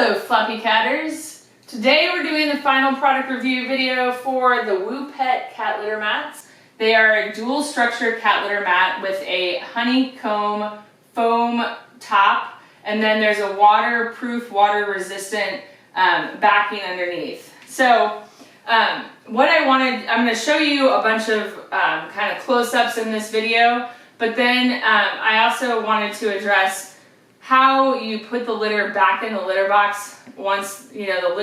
Hello Floppycatters! Today we're doing the final product review video for the WooPet cat litter mats. They are a dual structure cat litter mat with a honeycomb foam top, and then there's a waterproof, water resistant backing underneath. So I'm going to show you a bunch of kind of close-ups in this video, but then I also wanted to address how you put the litter back in the litter box once, you know,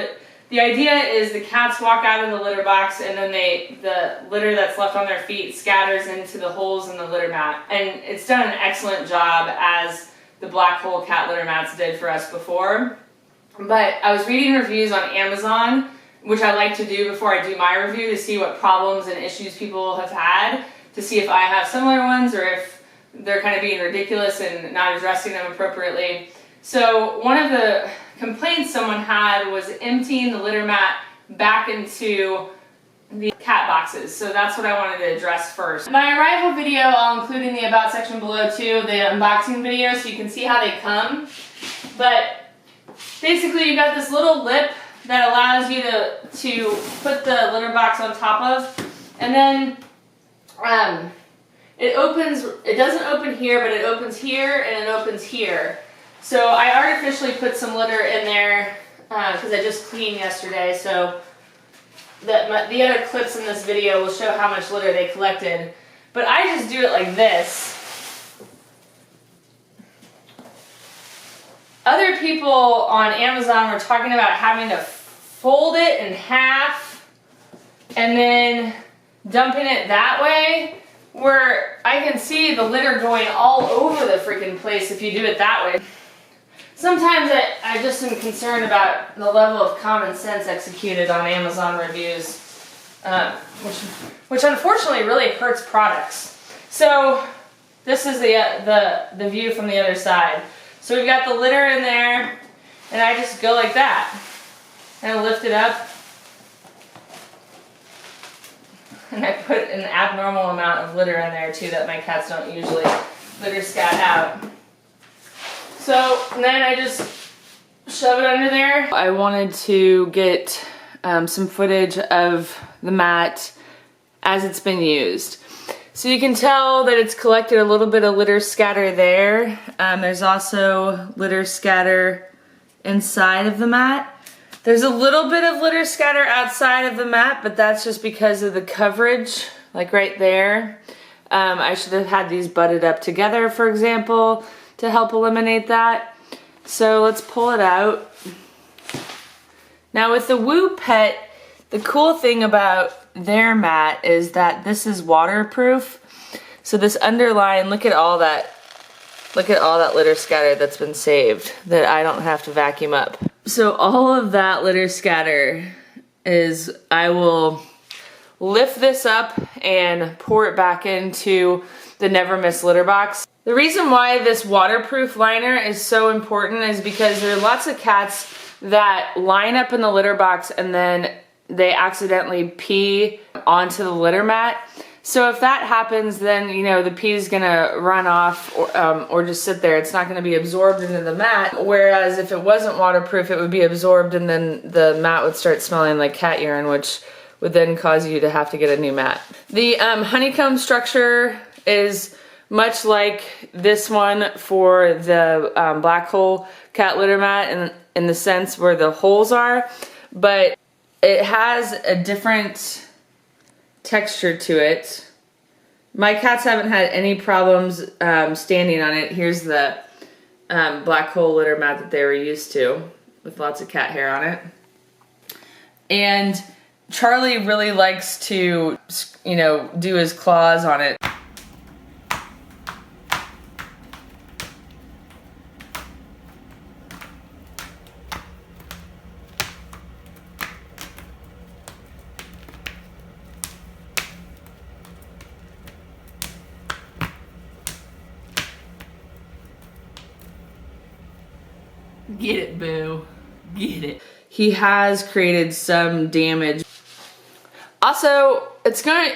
the idea is the cats walk out of the litter box and then the litter that's left on their feet scatters into the holes in the litter mat. And it's done an excellent job, as the black hole cat litter mats did for us before. But I was reading reviews on Amazon, which I like to do before I do my review, to see what problems and issues people have had, to see if I have similar ones or if they're kind of being ridiculous and not addressing them appropriately. So one of the complaints someone had was emptying the litter mat back into the cat boxes. So that's what I wanted to address first. My arrival video, I'll include in the about section below too, the unboxing video, so you can see how they come. But basically you got this little lip that allows you to put the litter box on top of, and then it doesn't open here, but it opens here and it opens here. So I artificially put some litter in there because I just cleaned yesterday, so the other clips in this video will show how much litter they collected. But I just do it like this. Other people on Amazon were talking about having to fold it in half and then dumping it that way, where I can see the litter going all over the freaking place if you do it that way. Sometimes I just am concerned about the level of common sense executed on Amazon reviews, which unfortunately really hurts products. So this is the view from the other side. So we've got the litter in there, and I just go like that, and I lift it up, and I put an abnormal amount of litter in there too that my cats don't usually litter scat out. So then I just shove it under there. I wanted to get some footage of the mat as it's been used. So you can tell that it's collected a little bit of litter scatter there. There's also litter scatter inside of the mat. There's a little bit of litter scatter outside of the mat, but that's just because of the coverage, like right there. I should have had these butted up together, for example, to help eliminate that. So let's pull it out. Now with the WooPet, the cool thing about their mat is that this is waterproof. So this underline, look at all that litter scatter that's been saved that I don't have to vacuum up. So all of that litter scatter is, I will lift this up and pour it back into the Never Miss litter box. The reason why this waterproof liner is so important is because there are lots of cats that line up in the litter box and then they accidentally pee onto the litter mat. So if that happens, then, you know, the pee is gonna run off or just sit there. It's not gonna be absorbed into the mat. Whereas if it wasn't waterproof, it would be absorbed and then the mat would start smelling like cat urine, which would then cause you to have to get a new mat. The honeycomb structure is much like this one for the black hole cat litter mat in the sense where the holes are, but it has a different texture to it. My cats haven't had any problems standing on it. Here's the black hole litter mat that they were used to, with lots of cat hair on it. And Charlie really likes to, you know, do his claws on it. Get it, boo. Get it. He has created some damage. Also,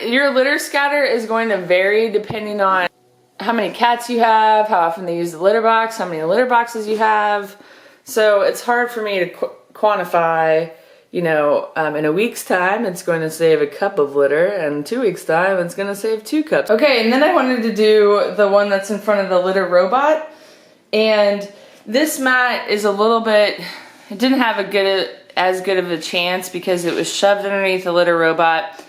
your litter scatter is going to vary depending on how many cats you have, how often they use the litter box, how many litter boxes you have. So it's hard for me to quantify, you know, in a week's time it's going to save a cup of litter, and 2 weeks' time it's going to save 2 cups. Okay, and then I wanted to do the one that's in front of the litter robot. And this mat is a little bit, it didn't have as good of a chance because it was shoved underneath the litter robot.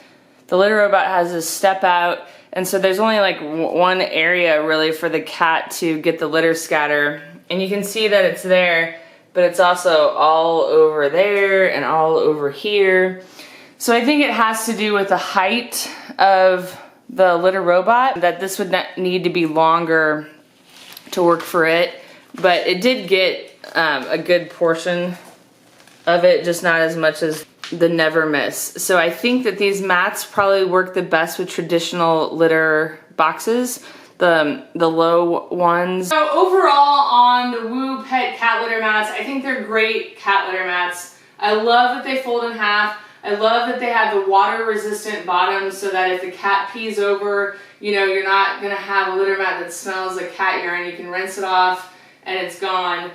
The litter robot has a step out, and so there's only like one area really for the cat to get the litter scatter. And you can see that it's there, but it's also all over there and all over here. So I think it has to do with the height of the litter robot, that this would need to be longer to work for it. But it did get a good portion of it, just not as much as the Never Miss. So I think that these mats probably work the best with traditional litter boxes, the low ones. So overall on the WooPet cat litter mats, I think they're great cat litter mats. I love that they fold in half. I love that they have the water resistant bottoms so that if the cat pees over, you know, you're not gonna have a litter mat that smells like cat urine. You can rinse it off and it's gone.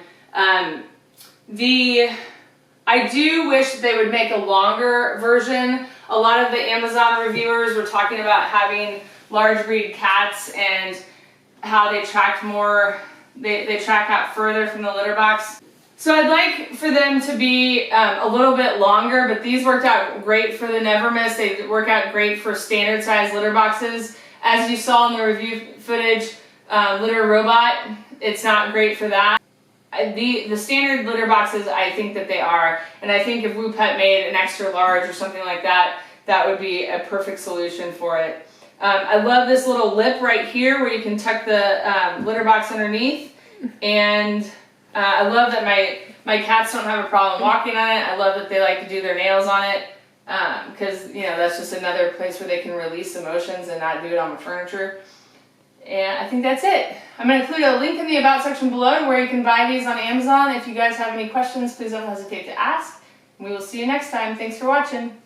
I do wish that they would make a longer version. A lot of the Amazon reviewers were talking about having large breed cats and how they tracked more, they track out further from the litter box. So I'd like for them to be a little bit longer, but these worked out great for the Never Miss. They work out great for standard size litter boxes. As you saw in the review footage, litter robot, it's not great for that. The standard litter boxes, I think that they are, and I think if WooPet made an extra large or something like that, that would be a perfect solution for it. I love this little lip right here where you can tuck the litter box underneath, and I love that my cats don't have a problem walking on it. I love that they like to do their nails on it, because you know, that's just another place where they can release emotions and not do it on the furniture. And I think that's it. I'm going to include a link in the About section below to where you can buy these on Amazon. If you guys have any questions, please don't hesitate to ask. We will see you next time. Thanks for watching.